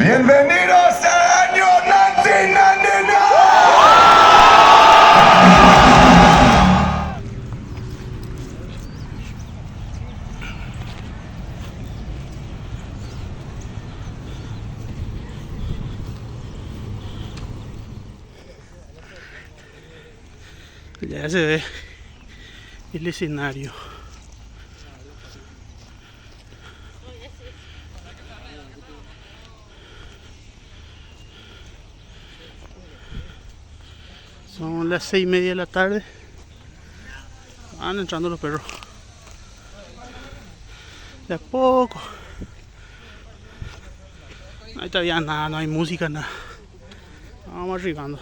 Bienvenidos al año 1999. Ya se ve el escenario. Son las 6:30 de la tarde. Van entrando los perros. De a poco. No hay todavía nada, no hay música, nada. Vamos arribando.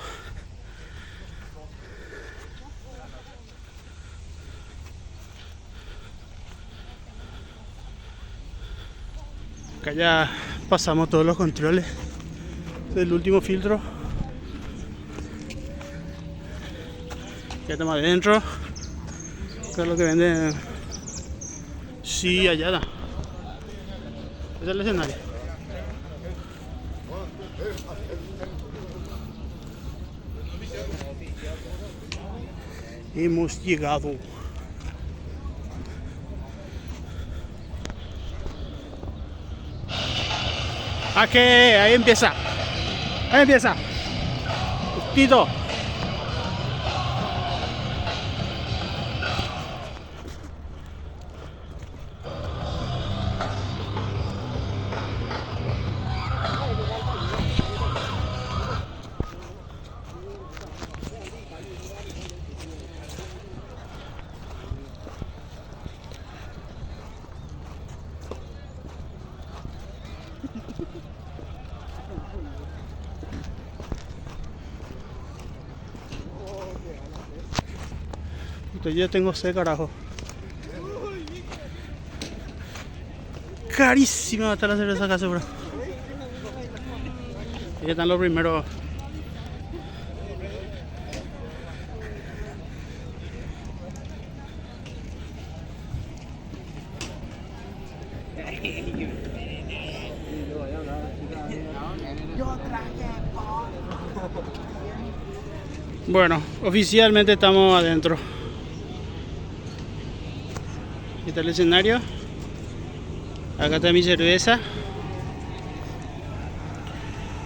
Acá ya pasamos todos los controles del último filtro. Ya estamos adentro. Acá es lo que venden. Sí, allá da. Ese es el escenario. Hemos llegado. Ok, ahí empieza. Ahí empieza. Justito. Yo ya tengo sed, carajo. Carísima va a estar la cerveza acá, seguro. Ahí están los primeros. Bueno, oficialmente estamos adentro. Aquí está el escenario. Acá está mi cerveza.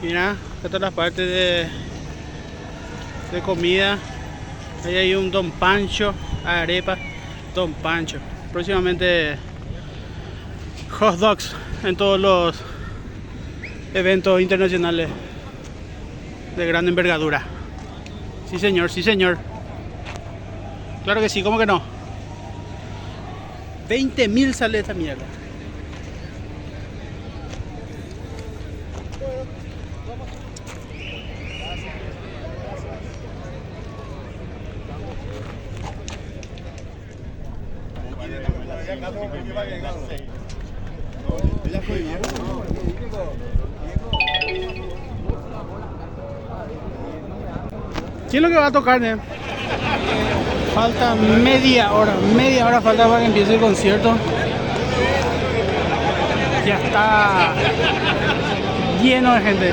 Mira, acá está la parte de comida. Ahí hay un Don Pancho, arepa, Don Pancho. Próximamente hot dogs en todos los eventos internacionales de gran envergadura. Sí señor, sí señor. Claro que sí, ¿cómo que no? 20.000 sale esta mierda. ¿Quién es lo que va a tocar, Falta media hora falta para que empiece el concierto. Ya está lleno de gente.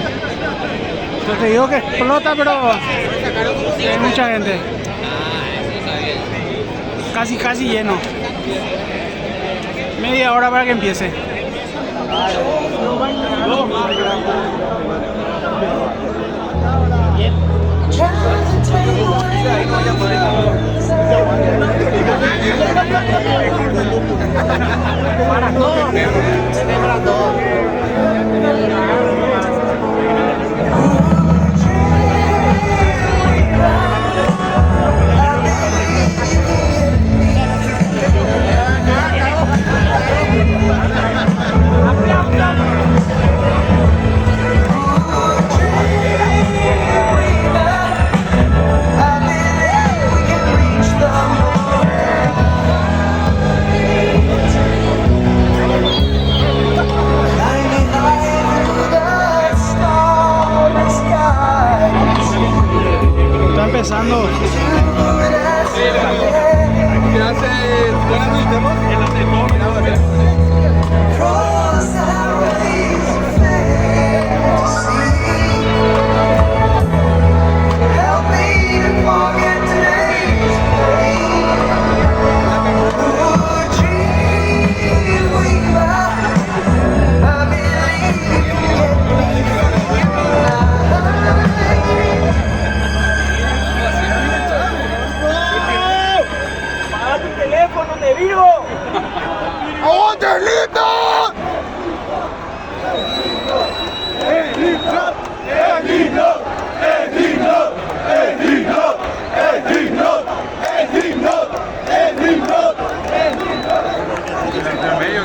Yo te digo que explota, pero hay mucha gente. Casi lleno. Media hora para que empiece. Está empezando. ¡Aguante Slipknot! ¡Slipknot! ¡Slipknot! ¡Slipknot! ¡Slipknot! ¡Slipknot! ¡Slipknot! ¡Slipknot! ¿En medio,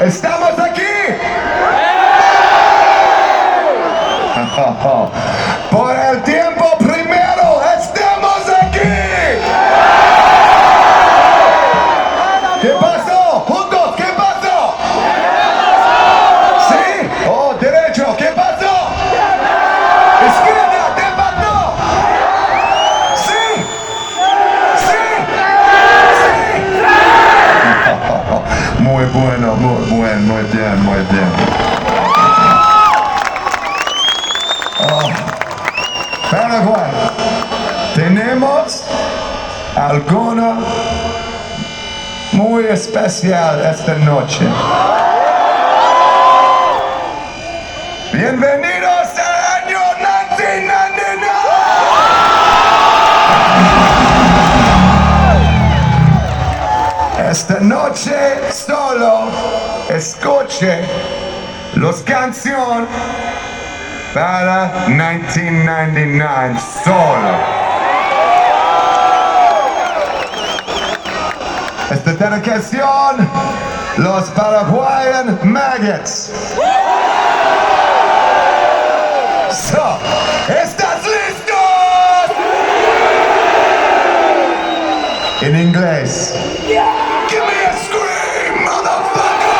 Estamos aquí. Por el tiempo primero, estamos aquí. ¿Qué pasó? Juntos, ¿qué pasó? Sí. Oh, derecho, ¿qué pasó? Izquierda, ¿qué pasó? Sí. Sí. Muy bueno, muy bien. Paraguay, tenemos alguna muy especial esta noche. Bienvenidos al año 1999. Esta noche solo escuche las canciones para 1999 solo. Esta dedicación, los Paraguayan Maggots. So, ¿estás listos? En inglés. Give me a scream, motherfucker!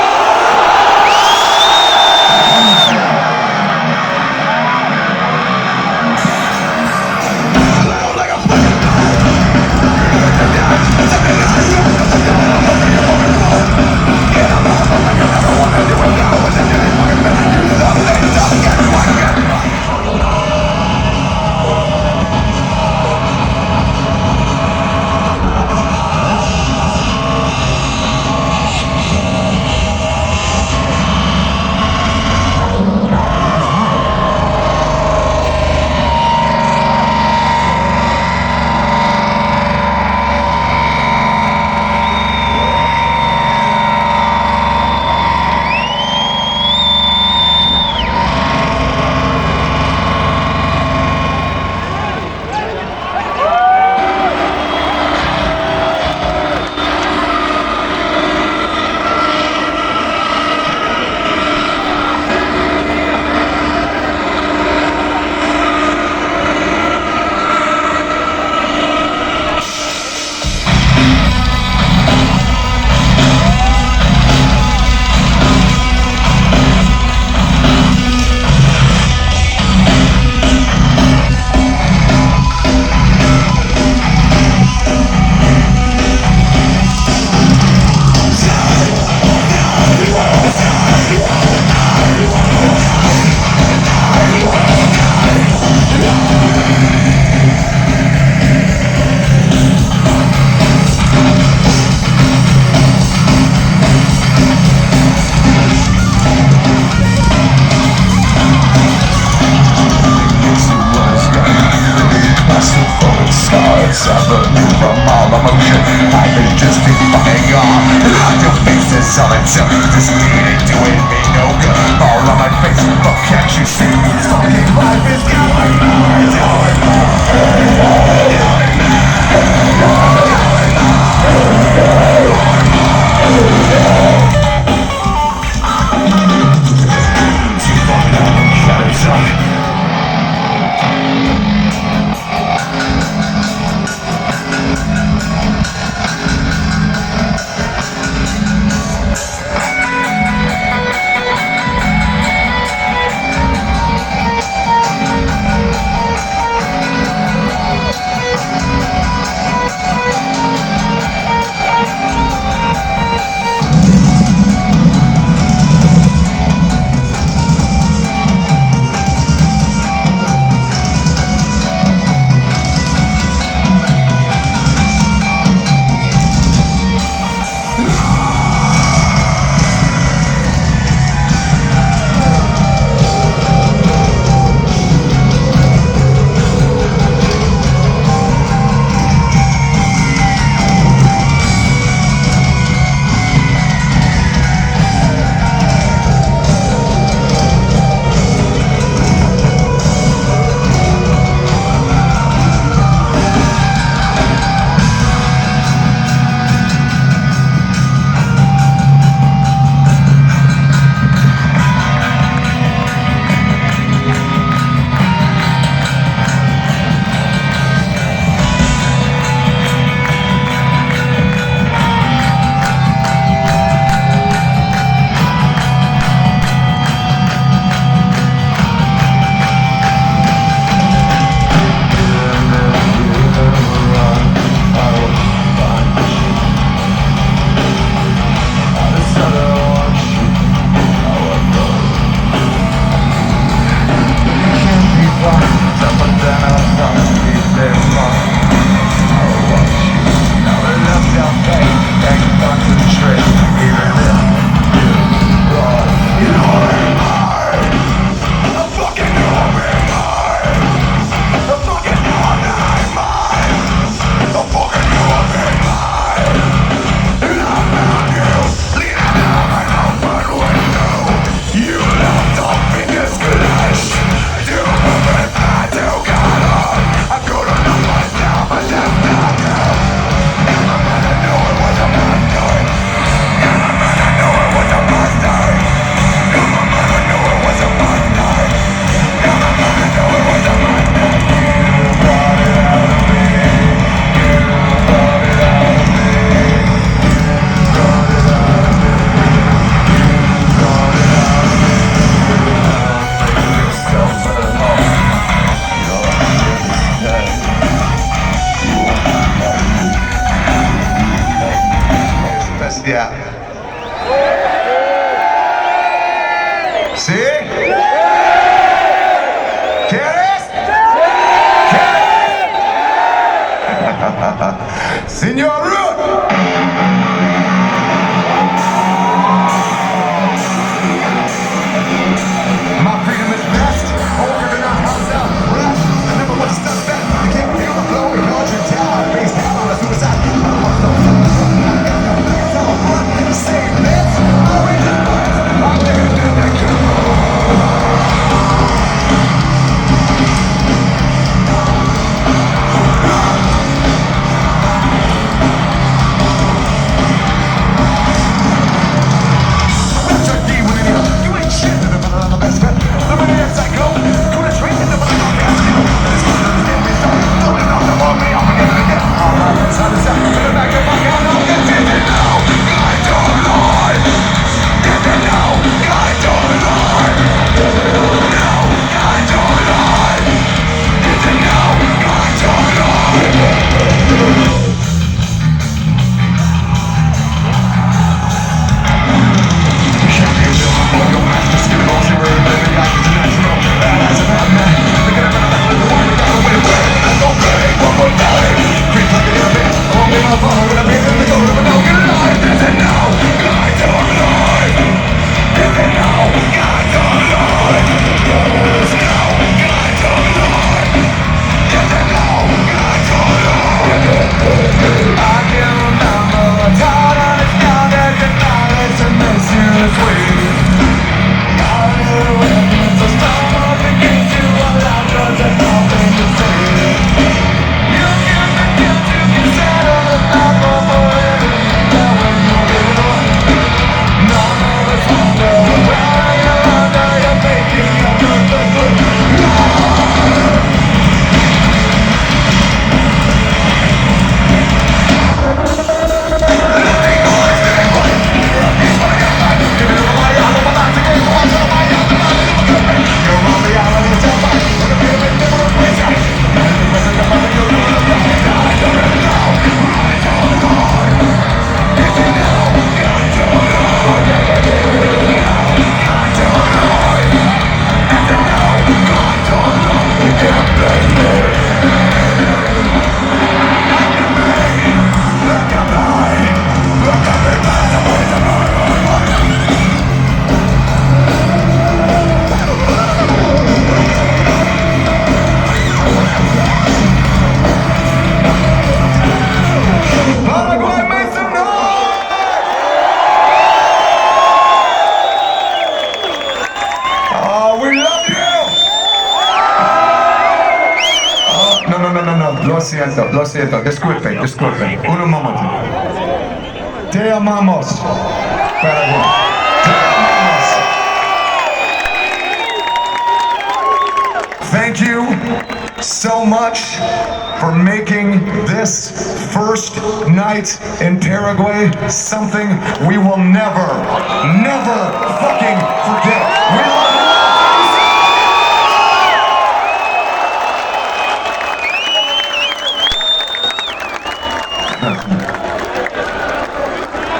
¿Sí? ¿Quieres? ¿Quieres? Señor Root. My freedom is best. Over to our house out rest. I never want to stop that. You can't feel the flow. We hold your tower. Face down on a suicide. Say this. Orange is bust. I'm living in the Paraguay, make some noise! Oh, we love you! Oh, no. Lo siento. Disculpe. Un momento. Te amamos, Paraguay. Te amamos. Thank you so much for making this first night in Paraguay something we will never fucking forget. We love you.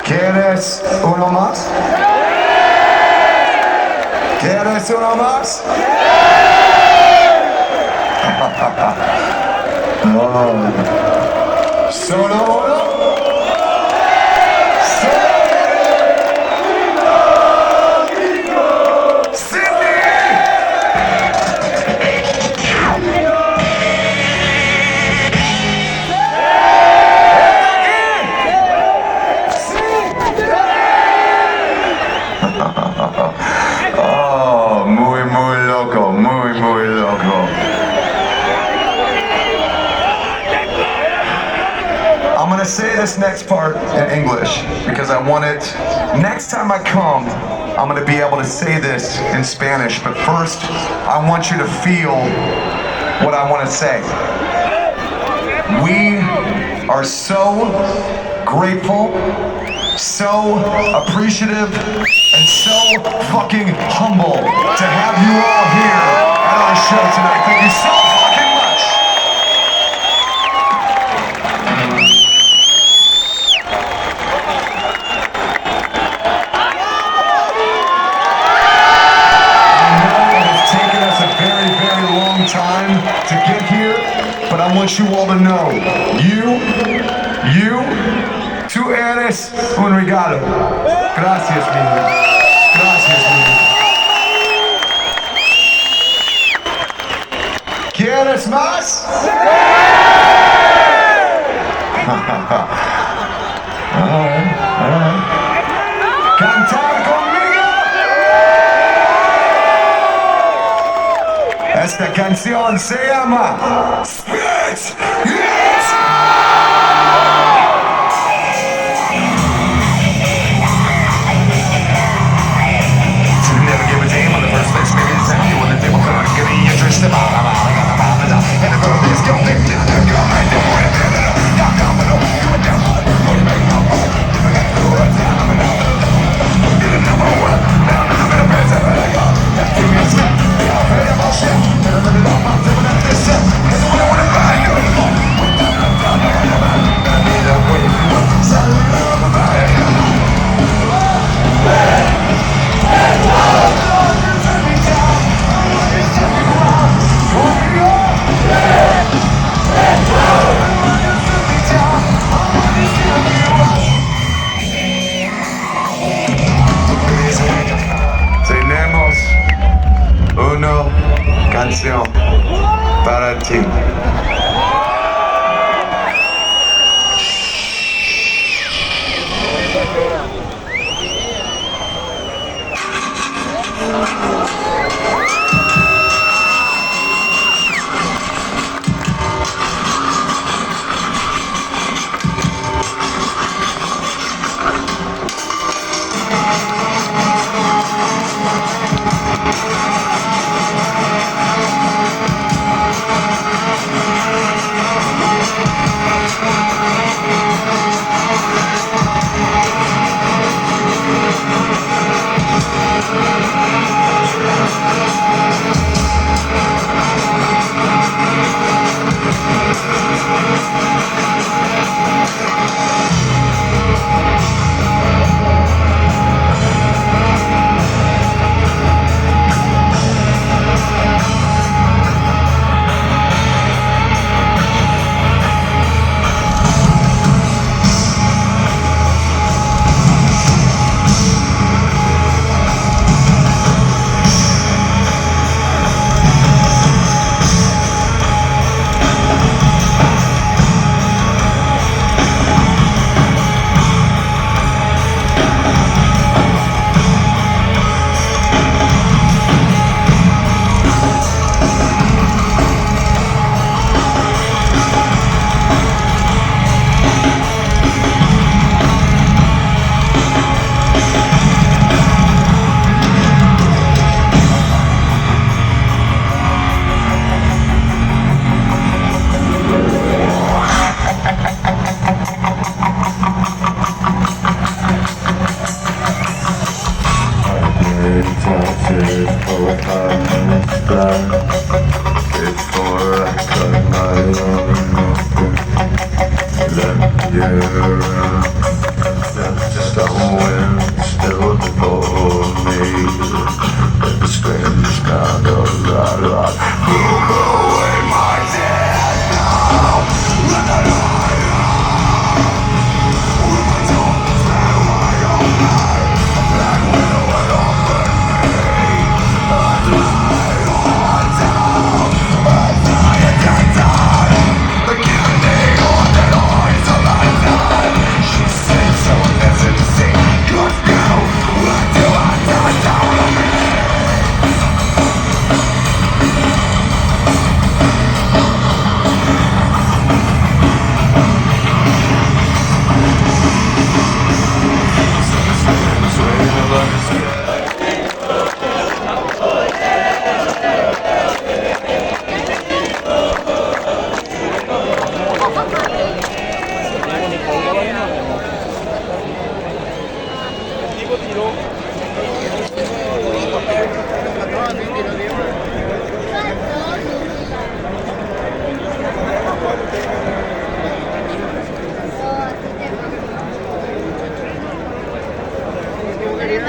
¿Quieres uno más? ¿Quieres uno más? Oh. Solo uno. Oh, muy loco, muy loco. I'm gonna say this next part in English because I want it, next time I come, I'm gonna be able to say this in Spanish, but first, I want you to feel what I want to say. We are so grateful, so appreciative, and so fucking humble to have you all here at our show tonight. Thank you so fucking much. want you all to know, tú eres un regalo. Gracias, mi vida. Gracias, mi vida. ¿Quieres más? All right. Cantar conmigo. Esta canción se llama Spit It. Canción para ti.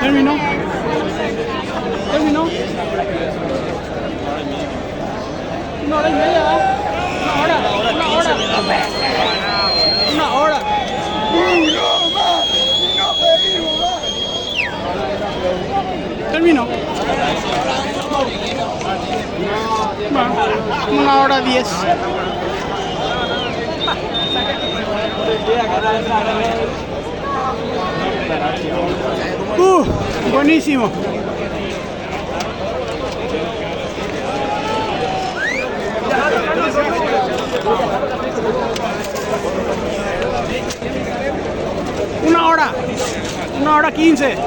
Terminó. Una hora y media, ¿verdad? Una hora. Una hora. Terminó. Bueno, 1 hora 10. Buenísimo. Una hora. 1 hora 15.